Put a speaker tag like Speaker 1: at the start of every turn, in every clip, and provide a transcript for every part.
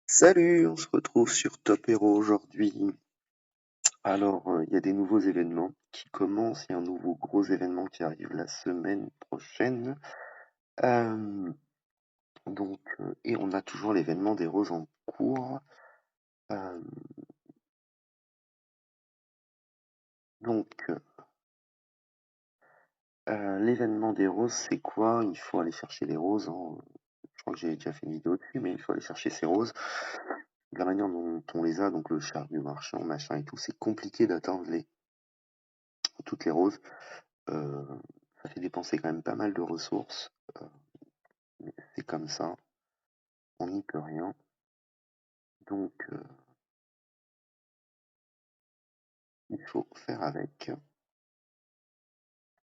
Speaker 1: Salut, on se retrouve sur Top Hero aujourd'hui. Alors, il y a des nouveaux événements qui commencent. Il y a un nouveau gros événement qui arrive la semaine prochaine. Euh, et on a toujours l'événement des roses en cours. Euh, donc, l'événement des roses, c'est quoi? Il faut aller chercher les roses, hein. Je crois que j'ai déjà fait une vidéo dessus, mais il faut aller chercher ces roses. De la manière dont on les a, donc le chariot marchand, machin et tout, c'est compliqué d'atteindre toutes les roses. Euh, Ça fait dépenser quand même pas mal de ressources. Euh, mais c'est comme ça, on n'y peut rien. Donc, il faut faire avec.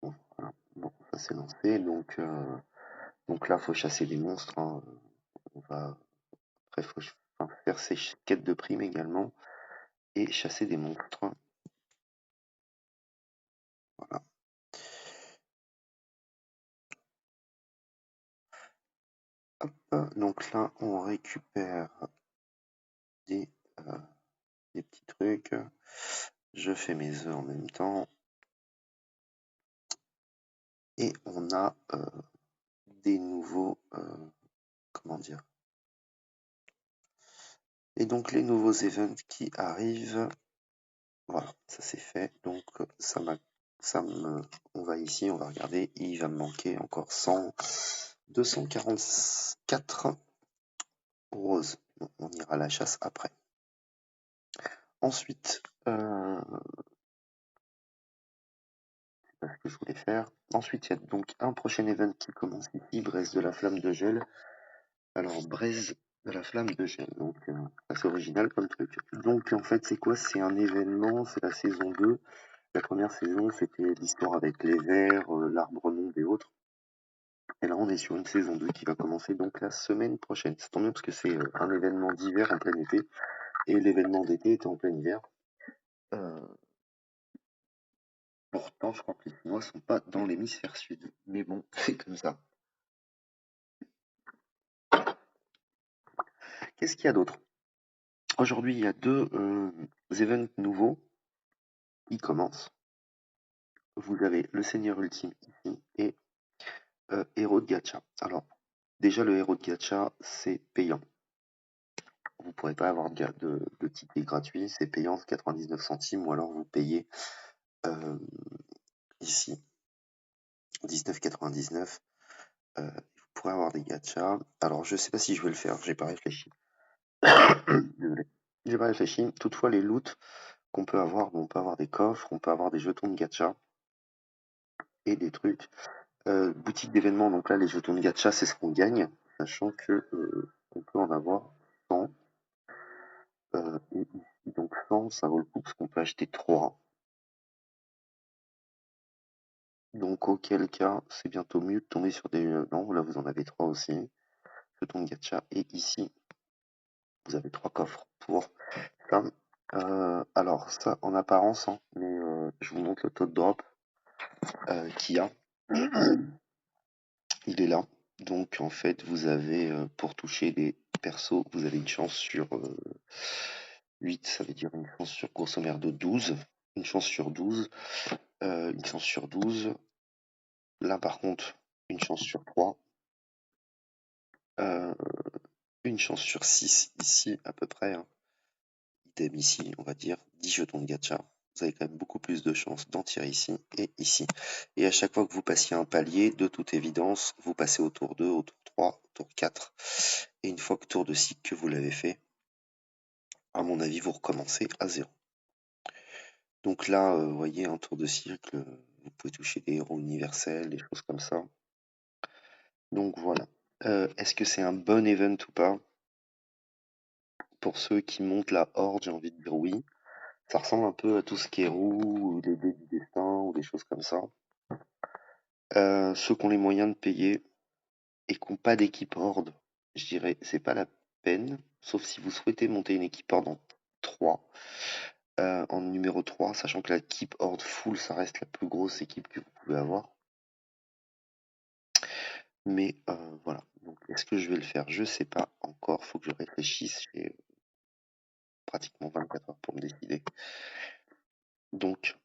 Speaker 1: Bon, voilà. Bon, ça c'est lancé. Donc là, faut chasser des monstres, hein. On va, après, enfin, faire ces quêtes de primes également et chasser des monstres. Voilà. Hop. Donc là, on récupère des, euh, des petits trucs. Je fais mes œufs en même temps. Et on a des nouveaux. Comment dire? Et donc les nouveaux events qui arrivent. Voilà, ça c'est fait. Donc on va ici, on va regarder. Il va me manquer encore 244 roses. Bon, on ira à la chasse après. Ensuite, c'est ce que je voulais faire. Ensuite, il y a donc un prochain event qui commence ici, Braise de la flamme de gel. Alors, Braise de la flamme de gel, donc assez original comme truc. Donc en fait, c'est quoi? C'est un événement, c'est la saison 2. La première saison, c'était l'histoire avec les vers, l'arbre monde et autres. Et là, on est sur une saison 2 qui va commencer donc la semaine prochaine. Ça tombe bien parce que c'est un événement d'hiver en plein été et l'événement d'été était en plein hiver. Euh, Pourtant, je crois que les Chinois sont pas dans l'hémisphère sud. Mais bon, c'est comme ça. Qu'est-ce qu'il y a d'autre? Aujourd'hui, il y a deux events nouveaux qui commencent. Vous avez le Seigneur Ultime ici et Héros de Gacha. Alors, déjà, le Héros de Gacha, c'est payant. Vous ne pourrez pas avoir de ticket gratuit, c'est payant 99 centimes ou alors vous payez euh, ici 19,99. Vous pourrez avoir des gachas. Alors je sais pas si je vais le faire, j'ai pas réfléchi. Désolé. J'ai pas réfléchi. Toutefois les loots qu'on peut avoir, bon, on peut avoir des coffres, on peut avoir des jetons de gacha et des trucs. Boutique d'événements, donc là les jetons de gacha c'est ce qu'on gagne, sachant que on peut en avoir 100. Et ici donc 100 ça vaut le coup parce qu'on peut acheter 3. Donc auquel cas, c'est bientôt mieux de tomber sur des... non, là vous en avez 3 aussi. Jetons de gacha. Et ici, vous avez 3 coffres pour ça. Alors ça, en apparence, hein, mais je vous montre le taux de drop qu'il y a. Il est là. Donc en fait, vous avez, pour toucher les persos, vous avez une chance sur 8, ça veut dire une chance sur grosso merdo 12. Une chance sur 12. Une chance sur 12. Là par contre, une chance sur 3. Euh, une chance sur 6 ici à peu près, hein. Idem ici, on va dire 10 jetons de gacha. Vous avez quand même beaucoup plus de chances d'en tirer ici et ici. Et à chaque fois que vous passiez un palier, de toute évidence, vous passez au tour 2, au tour 3, au tour 4. Et une fois que tour de cycle que vous l'avez fait, à mon avis, vous recommencez à 0. Donc là, vous voyez, un tour de cycle, vous pouvez toucher des héros universels, des choses comme ça. Donc voilà. Est-ce que c'est un bon event ou pas? Pour ceux qui montent la horde, j'ai envie de dire oui. Ça ressemble un peu à tout ce qui est roue, ou les dés du destin, ou des choses comme ça. Ceux qui ont les moyens de payer et qui n'ont pas d'équipe horde, je dirais, c'est pas la peine, sauf si vous souhaitez monter une équipe horde en 3, en numéro 3, sachant que l'équipe horde full, ça reste la plus grosse équipe que vous pouvez avoir. Mais voilà. Donc, est-ce que je vais le faire? Je sais pas encore. Faut que je réfléchisse. J'ai pratiquement 24 heures pour me décider. Donc,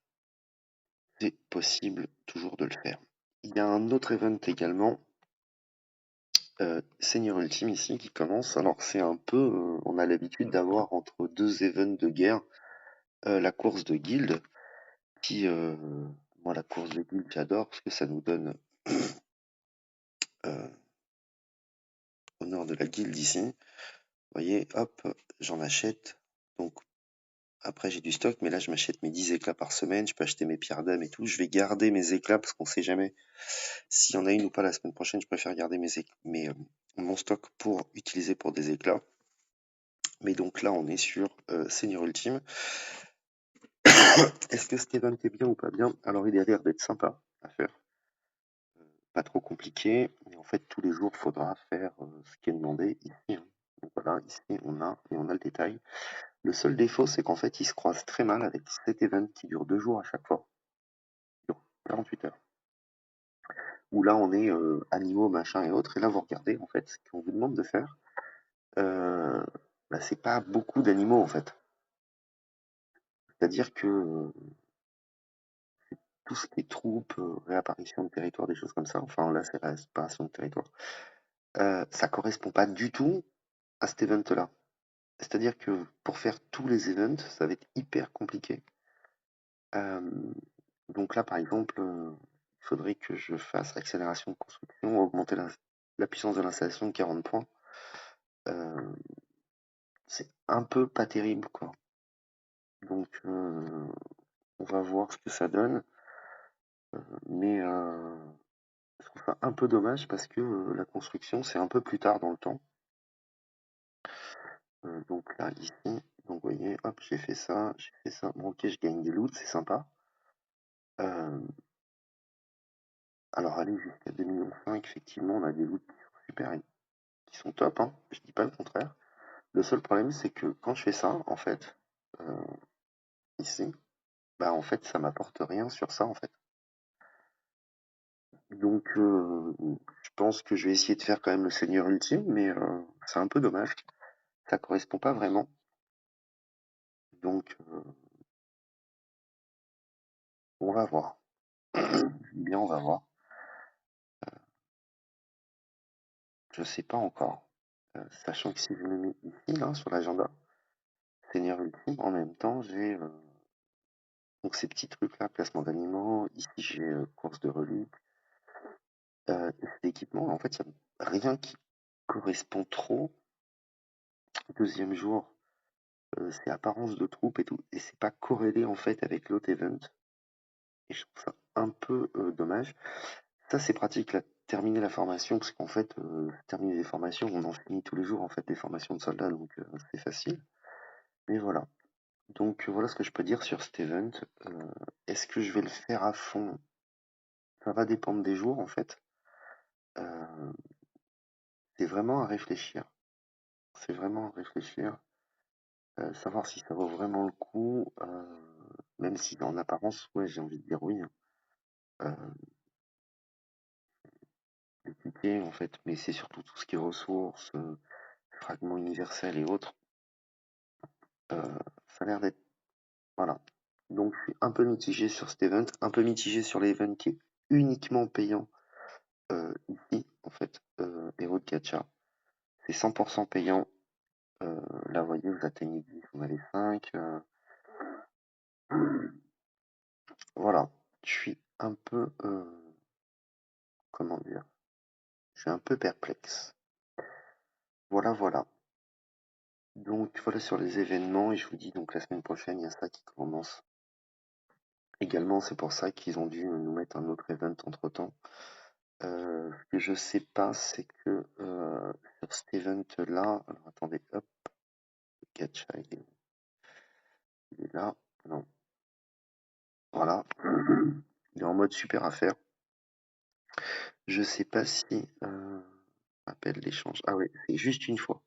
Speaker 1: c'est possible toujours de le faire. Il y a un autre event également, Seigneur Ultime ici, qui commence. Alors, c'est un peu, on a l'habitude d'avoir entre deux events de guerre, la course de guilde, qui, moi, la course de guilde, j'adore parce que ça nous donne honneur de la guilde ici. Vous voyez, hop, j'en achète. Donc, après, j'ai du stock, mais là, je m'achète mes 10 éclats par semaine. Je peux acheter mes pierres d'âme et tout. Je vais garder mes éclats parce qu'on sait jamais s'il y en a une ou pas la semaine prochaine. Je préfère garder mon stock pour utiliser pour des éclats. Mais donc là, on est sur Seigneur Ultime. Est-ce que cet event est bien ou pas bien? Alors, il a l'air d'être sympa à faire. Pas trop compliqué. Mais en fait, tous les jours, il faudra faire ce qui est demandé ici. Hein. Donc voilà, ici, on a le détail. Le seul défaut, c'est qu'en fait, il se croise très mal avec cet event qui dure 2 jours à chaque fois. Il dure 48 heures. Où là, on est animaux, machin et autres. Et là, vous regardez, en fait, ce qu'on vous demande de faire, bah, c'est pas beaucoup d'animaux, en fait. C'est-à-dire que tout ce qui est troupes, réapparition de territoire, des choses comme ça, enfin là, c'est réapparition de territoire, ça correspond pas du tout à cet event-là. C'est-à-dire que pour faire tous les events, ça va être hyper compliqué. Donc là, par exemple, il faudrait que je fasse accélération de construction, augmenter la puissance de l'installation de 40 points. C'est un peu pas terrible, quoi. Donc, on va voir ce que ça donne. Mais je trouve ça un peu dommage parce que la construction, c'est un peu plus tard dans le temps. Donc là, ici, donc vous voyez, hop, j'ai fait ça. Bon, ok, je gagne des loots, c'est sympa. Alors, aller jusqu'à 2,5 millions, effectivement, on a des loots qui sont super, qui sont top, hein, je dis pas le contraire. Le seul problème, c'est que quand je fais ça, en fait, ici, bah en fait, ça m'apporte rien sur ça, en fait. Donc, je pense que je vais essayer de faire quand même le Seigneur Ultime, mais c'est un peu dommage. Ça correspond pas vraiment. Donc, on va voir. Bien, on va voir. Je sais pas encore. Sachant que si je me mets ici, là, sur l'agenda, Seigneur Ultime, en même temps, j'ai donc ces petits trucs-là, placement d'aliments. Ici, j'ai course de reliques. Et cet équipement, en fait, il n'y a rien qui correspond trop. Deuxième jour, c'est apparence de troupe et tout, et c'est pas corrélé en fait avec l'autre event. Et je trouve ça un peu dommage. Ça, c'est pratique, là, terminer la formation, parce qu'en fait, terminer les formations, on en finit tous les jours, en fait, des formations de soldats, donc c'est facile. Mais voilà. Donc voilà ce que je peux dire sur cet event. Est-ce que je vais le faire à fond? Ça va dépendre des jours, en fait. Euh, c'est vraiment à réfléchir. C'est vraiment à réfléchir. Savoir si ça vaut vraiment le coup, même si en apparence, ouais, j'ai envie de dire oui, hein. Les tickets, en fait, mais c'est surtout tout ce qui est ressources, fragments universels et autres. Ça a l'air d'être... Voilà. Donc, je suis un peu mitigé sur cet event, un peu mitigé sur l'event qui est uniquement payant ici, en fait, Héros de Gacha. C'est 100% payant. Là, vous voyez, vous atteignez 10, vous en avez 5. Voilà. Je suis un peu... comment dire? Je suis un peu perplexe. Voilà, voilà. Donc voilà sur les événements, et je vous dis donc la semaine prochaine, il y a ça qui commence. Également, c'est pour ça qu'ils ont dû nous mettre un autre event entre-temps. Ce que je sais pas, c'est que sur cet event-là, alors attendez, hop, le gacha, il est là, non, voilà, il est en mode super affaire. Je sais pas si, appelle l'échange, ah ouais, c'est juste une fois.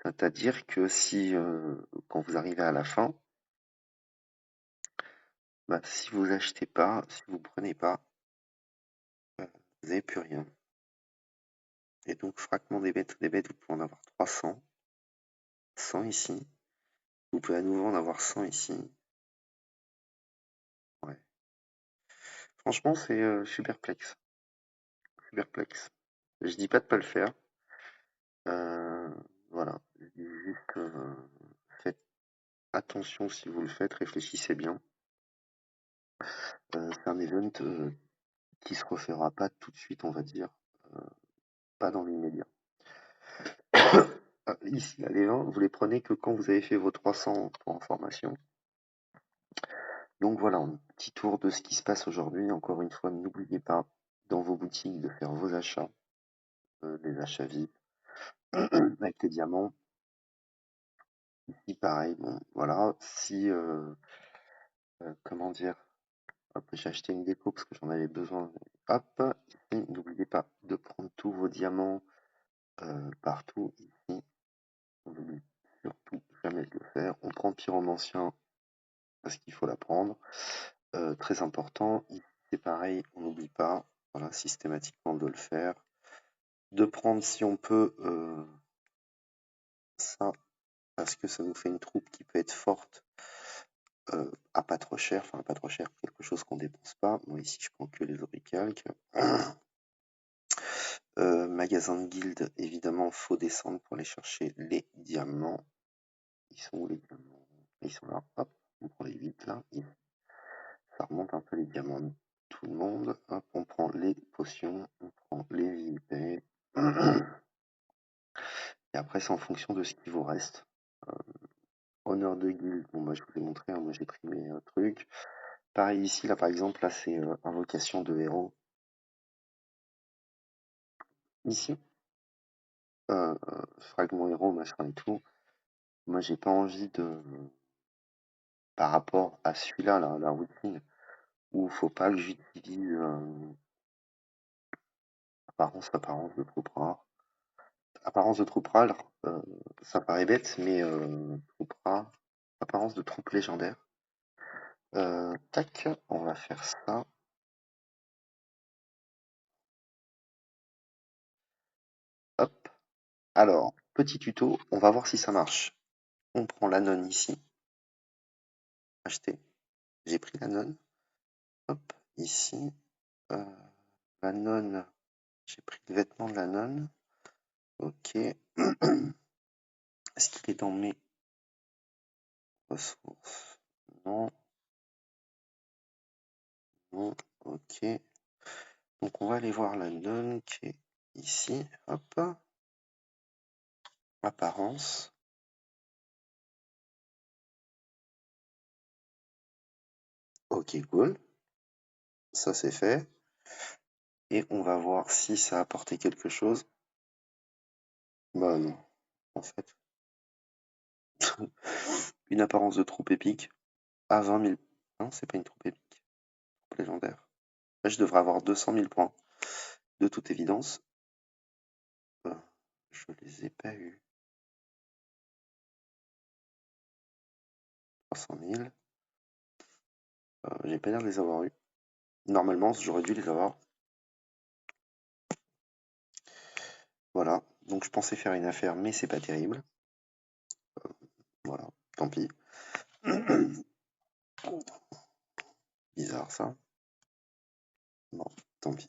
Speaker 1: C'est-à-dire que si, quand vous arrivez à la fin, bah, si vous achetez pas, si vous prenez pas, vous n'avez plus rien. Et donc, fragment des bêtes, vous pouvez en avoir 300. 100 ici. Vous pouvez à nouveau en avoir 100 ici. Ouais. Franchement, c'est superplexe. Superplexe. Je dis pas de pas le faire. Voilà. Je dis juste, faites attention si vous le faites, réfléchissez bien. C'est un event qui se refera pas tout de suite, on va dire. Pas dans l'immédiat. Ici, les 20, vous les prenez que quand vous avez fait vos 300 pour information. Donc voilà, un petit tour de ce qui se passe aujourd'hui. Encore une fois, n'oubliez pas dans vos boutiques de faire vos achats, des achats VIP avec les diamants. Ici, pareil, bon, voilà. Si, comment dire, hop, j'ai acheté une déco parce que j'en avais besoin. Hop, ici, n'oubliez pas de prendre tous vos diamants partout. Ici, on n'oublie surtout jamais de le faire. On prend pyromancien parce qu'il faut la prendre. Très important. Ici, c'est pareil, on n'oublie pas, voilà, systématiquement de le faire. De prendre, si on peut, ça, parce que ça nous fait une troupe qui peut être forte à pas trop cher, enfin pas trop cher, quelque chose qu'on dépense pas. Moi ici je prends que les oricalques. Magasin de guilde, évidemment, faut descendre pour aller chercher les diamants. Ils sont où les diamants? Ils sont là, hop, on prend les 8 là. Ça remonte un peu les diamants de tout le monde. Hop, on prend les potions, on prend les VIP. Et après c'est en fonction de ce qui vous reste. Honneur de guilde, bon bah je vous ai montré, hein, moi j'ai pris mes trucs. Pareil ici, là par exemple, là c'est invocation de héros. Ici, fragment héros, machin et tout. Moi j'ai pas envie de, par rapport à celui-là, là, la routine, où faut pas que j'utilise apparence de troupe rare. Apparence de troupe rare, ça paraît bête, mais troupe rare, apparence de troupe légendaire. Tac, on va faire ça. Hop. Alors, petit tuto, on va voir si ça marche. On prend la nonne ici. Acheter. J'ai pris la nonne. Hop, ici. La nonne. J'ai pris le vêtement de la nonne. Ok. Est-ce qu'il est dans mes ressources? Non. Non. Ok. Donc on va aller voir la nonne qui est ici. Hop. Apparence. Ok, cool. Ça c'est fait. Et on va voir si ça a apporté quelque chose. Bah non, en fait. Une apparence de troupe épique à 20 000. Non, c'est pas une troupe épique. Troupe légendaire. Là, je devrais avoir 200 000 points. De toute évidence. Je les ai pas eu. 300 000. J'ai pas l'air de les avoir eu. Normalement, j'aurais dû les avoir. Voilà. Donc je pensais faire une affaire, mais c'est pas terrible. Voilà. Tant pis. Bizarre ça. Bon, tant pis.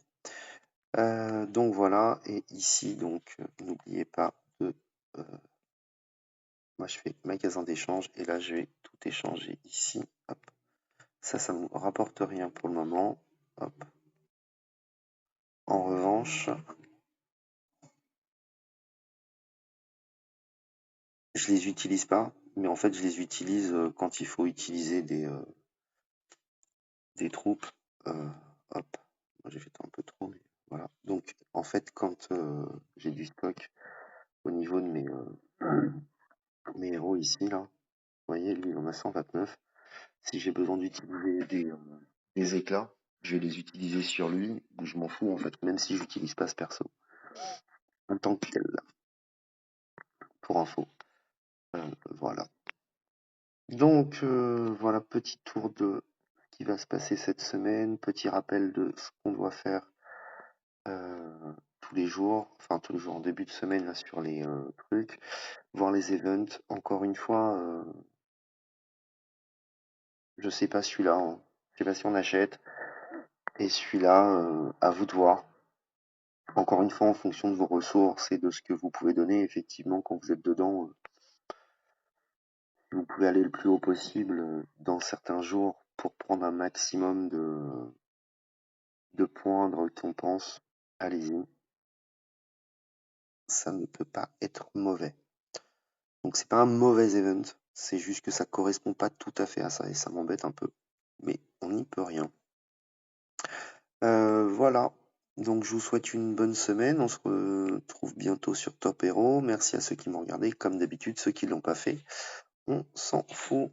Speaker 1: Donc voilà. Et ici, donc, n'oubliez pas de... moi, je fais magasin d'échange. Et là, je vais tout échanger ici. Hop. Ça me rapporte rien pour le moment. Hop. En revanche, je les utilise pas, mais en fait je les utilise quand il faut utiliser des troupes. Hop, moi j'ai fait un peu trop, mais voilà. Donc en fait quand j'ai du stock au niveau de mes héros ici là, vous voyez lui il en a 129. Si j'ai besoin d'utiliser des éclats, je vais les utiliser sur lui, je m'en fous en fait, même si j'utilise pas ce perso en tant que tel, pour info. Voilà. Donc voilà, petit tour de ce qui va se passer cette semaine, petit rappel de ce qu'on doit faire tous les jours, enfin tous les jours en début de semaine là sur les trucs, voir les events. Encore une fois, je sais pas celui-là, hein. Je sais pas si on achète. Et celui-là, à vous de voir. Encore une fois, en fonction de vos ressources et de ce que vous pouvez donner, effectivement, quand vous êtes dedans, vous pouvez aller le plus haut possible dans certains jours pour prendre un maximum de points, de récompenses. Allez-y. Ça ne peut pas être mauvais. Donc c'est pas un mauvais event, c'est juste que ça correspond pas tout à fait à ça et ça m'embête un peu. Mais on n'y peut rien. Voilà. Donc je vous souhaite une bonne semaine. On se retrouve bientôt sur Top Hero. Merci à ceux qui m'ont regardé. Comme d'habitude, ceux qui l'ont pas fait, on s'en fout.